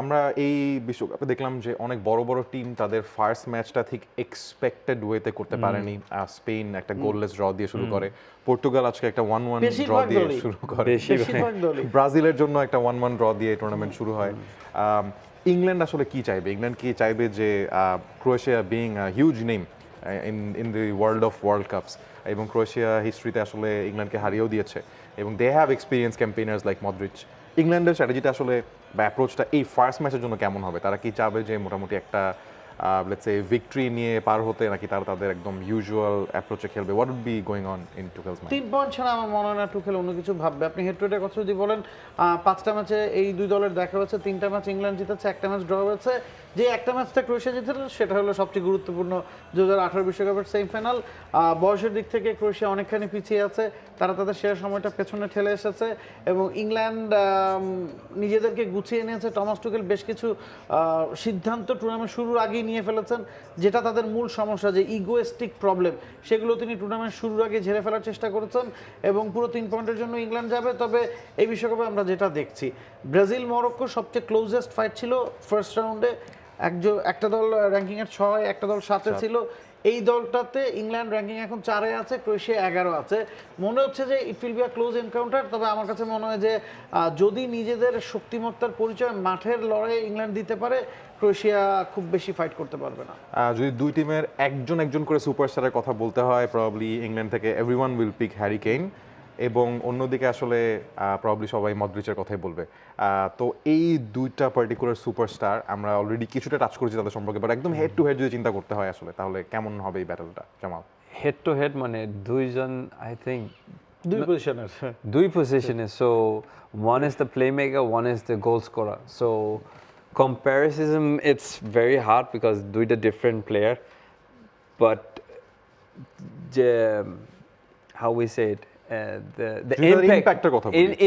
আমরা এই বিশ্বকাপে দেখলাম যে অনেক বড় বড় টিম তাদের ফার্স্ট ম্যাচটা ঠিক এক্সপেক্টেড ওয়েতে করতে পারেনি। স্পেন একটা গোললেস ড্র দিয়ে শুরু করে, পর্তুগাল আজকে একটা 1-1 ড্র দিয়ে শুরু করে, ব্রাজিলের জন্য একটা 1-1 ড্র দিয়ে টুর্নামেন্ট শুরু হয়। ইংল্যান্ড আসলে কি চাইবে? ইংল্যান্ড কি চাইবে যে Croatia being a huge name in the World Cups, এবং ক্রোয়েশিয়া হিস্ট্রিতে আসলে ইংল্যান্ডকে হারিয়েও দিয়েছে, এবং they have experience campaigners like Modric. ইংল্যান্ডের স্ট্র্যাটেজিটা আসলে বা অ্যাপ্রোচটা এই ফার্স্ট ম্যাচের জন্য কেমন হবে? তারা কি চাবে যে মোটামুটি একটা লেটস সে ভিক্টরি নিয়ে পার হতে, নাকি তারা তাদের একদম ইউজুয়াল অ্যাপ্রোচে খেলবে? What would be going on in Tuchel's mind? 3 point ছাড়া আমার মনে হয় না টুকেল অন্য কিছু ভাববে। আপনি হেড টু হেডের কথা যদি বলেন, 5টা ম্যাচে এই দুই দলের দেখা হয়েছে, 3টা ম্যাচ ইংল্যান্ড জিতেছে, 1টা ম্যাচ ড্র হয়েছে। যে একটা ম্যাচটা ক্রোয়েশিয়া জিতেছিল সেটা হলো সবচেয়ে গুরুত্বপূর্ণ 2018 বিশ্বকাপের সেমিফাইনাল। বয়সের দিক থেকে ক্রোয়েশিয়া অনেকখানি পিছিয়ে আছে, তারা তাদের শেষ সময়টা পেছনে ঠেলে এসেছে, এবং ইংল্যান্ড নিজেদেরকে গুছিয়ে নিয়েছে। টমাস টুকেল বেশ কিছু সিদ্ধান্ত টুর্নামেন্ট শুরুর আগেই নিয়ে ফেলেছেন, যেটা তাদের মূল সমস্যা, যে ইগোয়েস্টিক প্রবলেম, সেগুলো তিনি টুর্নামেন্ট শুরুর আগে ঝেড়ে ফেলার চেষ্টা করেছেন, এবং পুরো 3 পয়েন্টের জন্য ইংল্যান্ড যাবে। তবে এই বিশ্বকাপে আমরা যেটা দেখছি, ব্রাজিল মরক্কো সবচেয়ে ক্লোজেস্ট ফাইট ছিল ফার্স্ট রাউন্ডে। একটা দল র্যাঙ্কিংয়ের 6, একটা দল 7-এ ছিল। এই দলটাতে ইংল্যান্ড র্যাঙ্কিং এখন 4-এ আছে, ক্রোয়েশিয়া 11 আছে। মনে হচ্ছে যে it will be a close encounter. তবে আমার কাছে মনে হয় যে যদি নিজেদের শক্তিমত্তার পরিচয় মাঠের লড়াইয়ে ইংল্যান্ড দিতে পারে, ক্রোয়েশিয়া খুব বেশি ফাইট করতে পারবে না। যদি দুই টিমের একজন করে সুপারস্টারের কথা বলতে হয়, প্রবাবলি ইংল্যান্ড থেকে everyone will pick Harry Kane, এবং অন্যদিকে আসলে প্রবাবলি সবাই মডরিচের কথাই বলবে। তো এই দুইটা পার্টিকুলার সুপারস্টার আমরা অলরেডি কিছুটা টাচ করেছি তাদের সম্পর্কে, বাট একদম হেড টু হেড যদি চিন্তা করতে হয় আসলে, তাহলে কেমন হবে এই ব্যাটলটা? জামাল, হেড টু হেড মানে দুইজন, আই থিঙ্ক দুই পজিশনে। So one is the play maker, one is the goal scorer. So comparison, it's very hard because দুইটা different player, but how we say it, the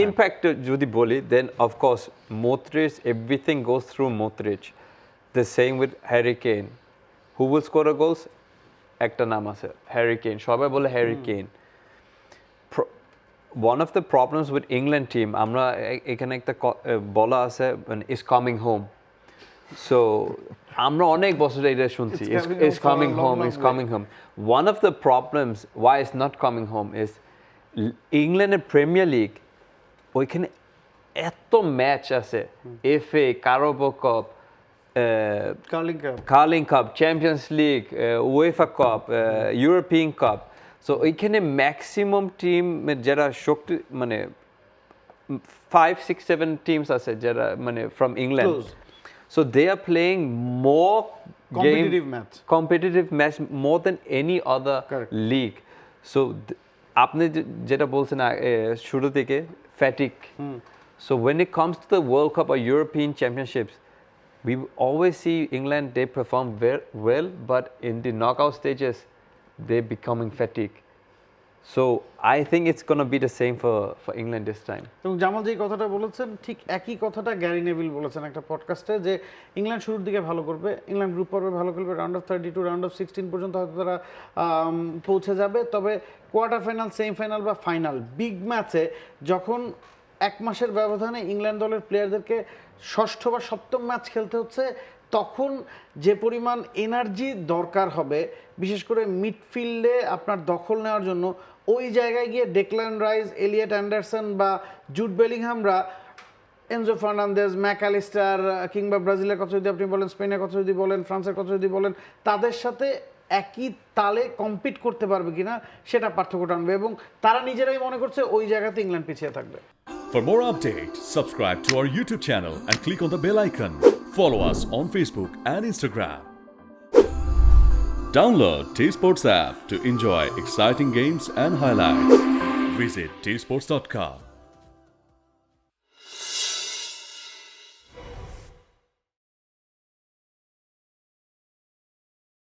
impact যদি বলি, then of course Modric, everything goes through Modric. The same with Harry Kane. Who will score the goals? একটা নাম আছে, Harry Kane, সবাই বলে Harry Kane. One of the problems with England team, আমরা এখানে একটা বলা আছে, is coming home. So আমরা অনেক বছর এটা শুনছি, is coming home. One of the problems why it's not coming home is ইংল্যান্ডের প্রিমিয়ার লিগ, ওইখানে এত ম্যাচ আছে, FA, Carabao Cup, Carling Cup, Champions League, UEFA Cup, European Cup. So ওইখানে ম্যাক্সিমাম টিম যারা শক্তি, মানে 5, 6, 7 টিমস আছে যারা মানে from England. So they are playing more competitive match more than any other league. So আপনি যেটা বলছেন শুরু থেকে fatigue. So when it comes to the World Cup or European Championships, we always see England, they perform very well, but in the knockout stages they're becoming fatigued. So I think it's going to be the same for England this time. এবং জামাল যে কথাটা বলেছেন, ঠিক একই কথাটা Gary Neville বলেছেন একটা পডকাস্টে, যে ইংল্যান্ড শুরুর দিকে ভালো করবে, ইংল্যান্ড গ্রুপ পর্বে ভালো করবে, রাউন্ড অফ 32, রাউন্ড অফ 16 পর্যন্ত হয়তো তারা পৌঁছে যাবে। তবে কোয়ার্টার ফাইনাল, সেমিফাইনাল বা ফাইনাল, বিগ ম্যাচে যখন 1 মাসের ব্যবধানে ইংল্যান্ড দলের প্লেয়ারদেরকে 6ষ্ঠ বা 7ম ম্যাচ খেলতে হচ্ছে, তখন যে পরিমাণ এনার্জি দরকার হবে, বিশেষ করে মিডফিল্ডে আপনার দখল নেওয়ার জন্য, ওই জায়গায় গিয়ে ডেকল্যান রাইস, এলিয়ট অ্যান্ডারসন বা জুড বেলিংহামরা, এনজো ফার্নান্দেজ, ম্যাকঅ্যালিস্টার, কিংবা ব্রাজিলের কথা যদি আপনি বলেন, স্পেনের কথা যদি বলেন, ফ্রান্সের কথা যদি বলেন, তাদের সাথে একই তালে কম্পিট করতে পারবে কিনা সেটা পার্থক্যটা আনবে, এবং তারা নিজেরাই মনে করছে ওই জায়গাতে ইংল্যান্ড পিছিয়ে থাকবে। For more updates, subscribe to our YouTube channel and click on the bell icon. Follow us on Facebook and Instagram. Download T-Sports app to enjoy exciting games and highlights. Visit tsports.com.